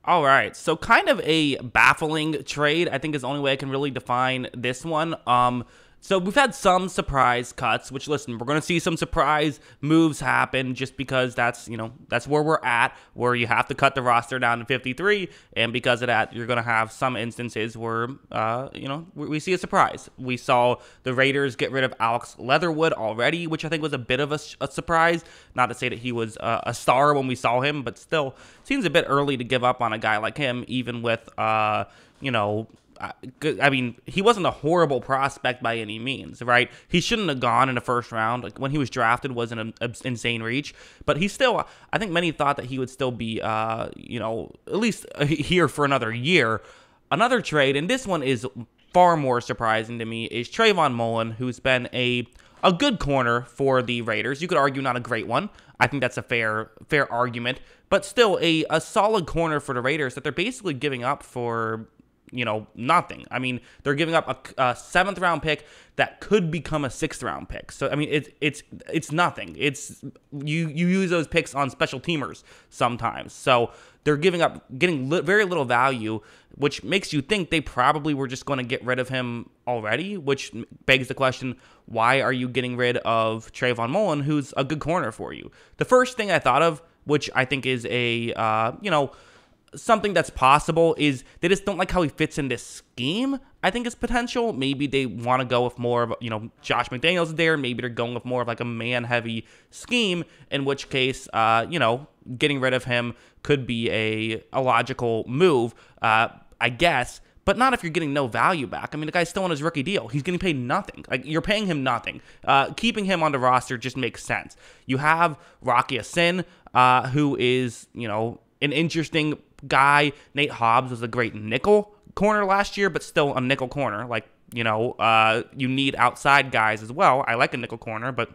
All right, so kind of a baffling trade, I think is the only way I can really define this one. So we've had some surprise cuts, which, listen, we're going to see some surprise moves happen just because that's where we're at, where you have to cut the roster down to 53, and because of that, you're going to have some instances where, we see a surprise. We saw the Raiders get rid of Alex Leatherwood already, which I think was a bit of a surprise. Not to say that he was a star when we saw him, but still, seems a bit early to give up on a guy like him, even with, I mean, he wasn't a horrible prospect by any means, right? He shouldn't have gone in the first round. Like, when he was drafted was an insane reach, but he still, I think many thought that he would still be, at least here for another year. Another trade, and this one is far more surprising to me, is Trayvon Mullen, who's been a good corner for the Raiders. You could argue not a great one. I think that's a fair argument, but still a solid corner for the Raiders that they're basically giving up for nothing. I mean, they're giving up a seventh round pick that could become a sixth round pick. So I mean, it's nothing. It's you use those picks on special teamers sometimes. So they're getting very little value, which makes you think they probably were just going to get rid of him already. Which begs the question: why are you getting rid of Trayvon Mullen, who's a good corner for you? The first thing I thought of, which I think is something that's possible, is they just don't like how he fits in this scheme. I think it's potential. Maybe they want to go with more of, Josh McDaniels there. Maybe they're going with more of like a man-heavy scheme, in which case, getting rid of him could be a logical move, I guess. But not if you're getting no value back. I mean, the guy's still on his rookie deal. He's getting paid nothing. Like, you're paying him nothing. Keeping him on the roster just makes sense. You have Rocky Sin, who is, an interesting guy. Nate Hobbs was a great nickel corner last year, but still a nickel corner. Like, you need outside guys as well. I like a nickel corner, but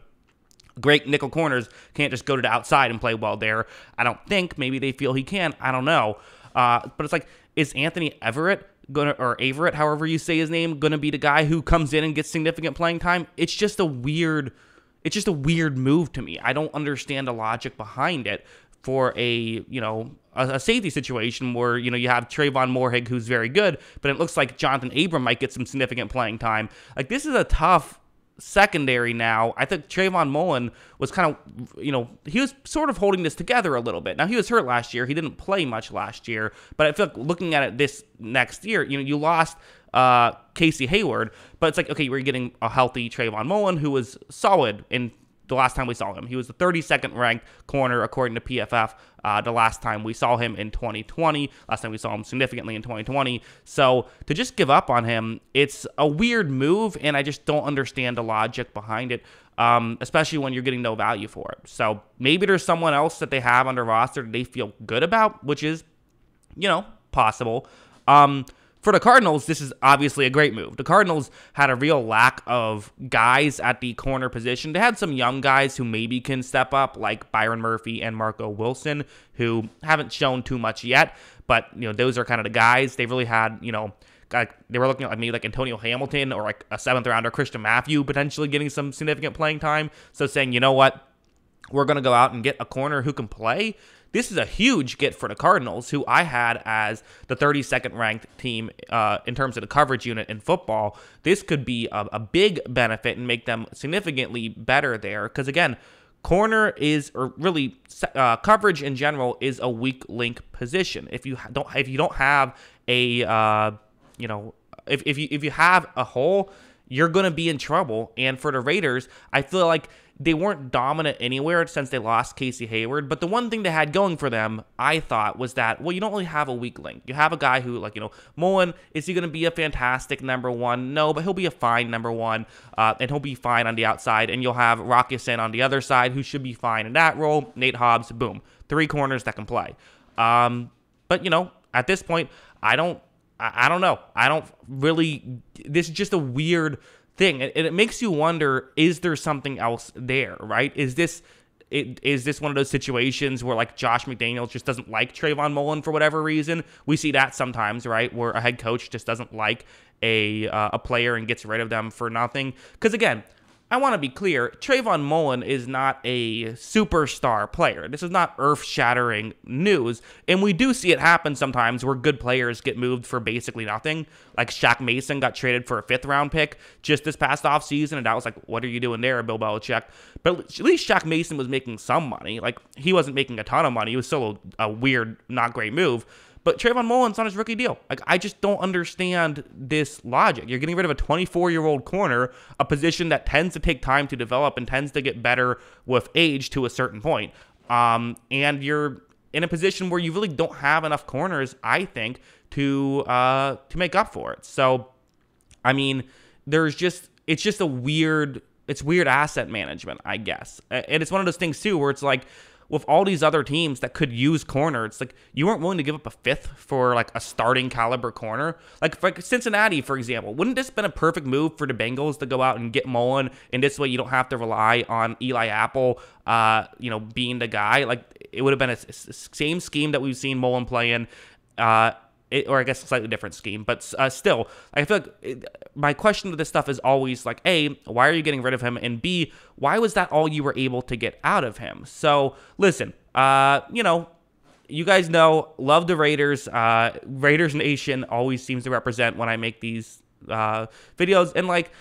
great nickel corners can't just go to the outside and play well there. I don't think. Maybe they feel he can. I don't know. But it's like, is Anthony Everett or Averett, however you say his name, gonna be the guy who comes in and gets significant playing time? It's just a weird move to me. I don't understand the logic behind it for a safety situation where, you have Trayvon Moorhig, who's very good, but it looks like Jonathan Abram might get some significant playing time. Like, this is a tough secondary now. I think Trayvon Mullen was kind of, he was sort of holding this together a little bit. Now, he was hurt last year. He didn't play much last year, but I feel like looking at it this next year, you lost Casey Hayward, but it's like, okay, we're getting a healthy Trayvon Mullen who was solid in the last time we saw him. He was the 32nd ranked corner according to PFF the last time we saw him in 2020. Last time we saw him significantly in 2020. So to just give up on him, it's a weird move, and I just don't understand the logic behind it, especially when you're getting no value for it. So maybe there's someone else that they have on their roster that they feel good about, which is, possible. For the Cardinals, this is obviously a great move. The Cardinals had a real lack of guys at the corner position. They had some young guys who maybe can step up, like Byron Murphy and Marco Wilson, who haven't shown too much yet. But, those are kind of the guys. They really had, they were looking at maybe like Antonio Hamilton or like a seventh rounder, Christian Matthew, potentially getting some significant playing time. So saying, you know what, we're going to go out and get a corner who can play. This is a huge get for the Cardinals, who I had as the 32nd ranked team in terms of the coverage unit in football. This could be a big benefit and make them significantly better there. Because again, corner is, or really coverage in general, is a weak link position. If you don't have a if you have a hole, you're going to be in trouble. And for the Raiders, I feel like they weren't dominant anywhere since they lost Casey Hayward. But the one thing they had going for them, I thought, was that, well, you don't really have a weak link. You have a guy who, Mullen, is he going to be a fantastic number one? No, but he'll be a fine number one, and he'll be fine on the outside. And you'll have Rocky Sin on the other side, who should be fine in that role. Nate Hobbs, boom. 3 corners that can play. But, at this point, I don't know. I don't really, this is just a weird thing, and it makes you wonder, is there something else there, right? Is this one of those situations where, like, Josh McDaniels just doesn't like Trayvon Mullen for whatever reason? We see that sometimes, right, where a head coach just doesn't like a player and gets rid of them for nothing. Because again, I want to be clear, Trayvon Mullen is not a superstar player. This is not earth-shattering news, and we do see it happen sometimes where good players get moved for basically nothing. Like Shaq Mason got traded for a 5th-round pick just this past offseason, and I was like, what are you doing there, Bill Belichick? But at least Shaq Mason was making some money. Like, he wasn't making a ton of money. It was still a weird, not great move. But Trayvon Mullen's on his rookie deal. Like, I just don't understand this logic. You're getting rid of a 24-year-old corner, a position that tends to take time to develop and tends to get better with age to a certain point. And you're in a position where you really don't have enough corners, I think, to make up for it. So, I mean, it's just a weird asset management, I guess. And it's one of those things, too, where it's like, with all these other teams that could use corner, it's like you weren't willing to give up a 5th for like a starting caliber corner. Like Cincinnati, for example, wouldn't this have been a perfect move for the Bengals to go out and get Mullen, and this way you don't have to rely on Eli Apple, being the guy? Like, it would have been a same scheme that we've seen Mullen play in. Or I guess a slightly different scheme, but still, I feel like my question to this stuff is always like, A, why are you getting rid of him? And B, why was that all you were able to get out of him? So, listen, you guys know, love the Raiders. Raiders Nation always seems to represent when I make these videos. And, like,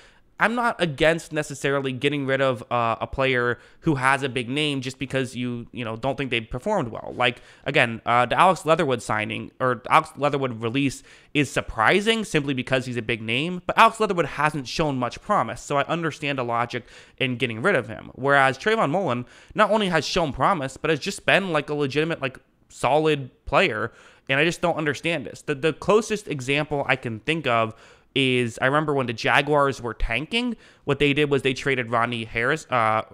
I'm not against necessarily getting rid of a player who has a big name just because you don't think they performed well. Like, again, the Alex Leatherwood signing or Alex Leatherwood release is surprising simply because he's a big name, but Alex Leatherwood hasn't shown much promise, so I understand the logic in getting rid of him. Whereas Trayvon Mullen not only has shown promise, but has just been like a legitimate, like, solid player, and I just don't understand this. The closest example I can think of is I remember when the Jaguars were tanking, what they did was they traded Harrison. I'm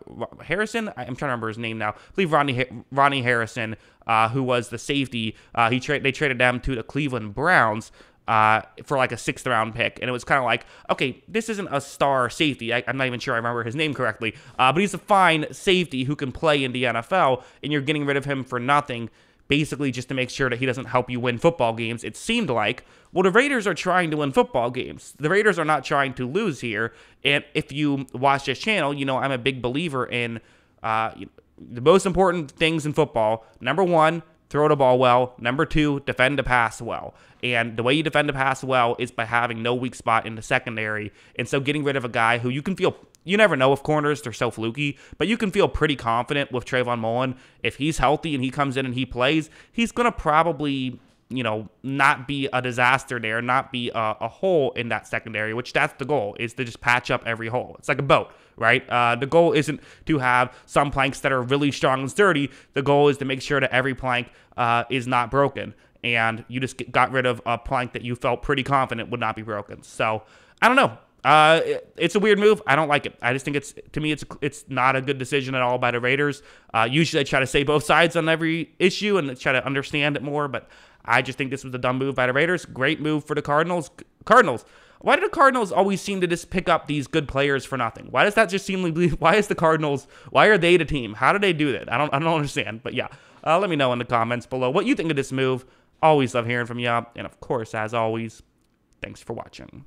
trying to remember his name now. I believe Ronnie Harrison, who was the safety. They traded them to the Cleveland Browns for like a 6th-round pick, and it was kind of like, okay, this isn't a star safety. I'm not even sure I remember his name correctly, but he's a fine safety who can play in the NFL, and you're getting rid of him for nothing, basically just to make sure that he doesn't help you win football games, it seemed like. Well, the Raiders are trying to win football games. The Raiders are not trying to lose here. And if you watch this channel, I'm a big believer in the most important things in football. Number 1, throw the ball well. Number 2, defend the pass well. And the way you defend the pass well is by having no weak spot in the secondary. And so getting rid of a guy who you can feel, you never know with corners, they're so fluky, but you can feel pretty confident with Trayvon Mullen. If he's healthy and he comes in and he plays, he's going to probably, not be a disaster there, not be a hole in that secondary, which that's the goal, is to just patch up every hole. It's like a boat, right? The goal isn't to have some planks that are really strong and sturdy. The goal is to make sure that every plank is not broken. And you just got rid of a plank that you felt pretty confident would not be broken. So, I don't know. It's a weird move. I don't like it. I just think it's not a good decision at all by the Raiders. Usually I try to say both sides on every issue and try to understand it more, but I just think this was a dumb move by the Raiders. Great move for the Cardinals. Why do the Cardinals always seem to just pick up these good players for nothing? Why does that just seem like, why are they the team? How do they do that? I don't understand. But yeah, let me know in the comments below what you think of this move. Always love hearing from you. And of course, as always, thanks for watching.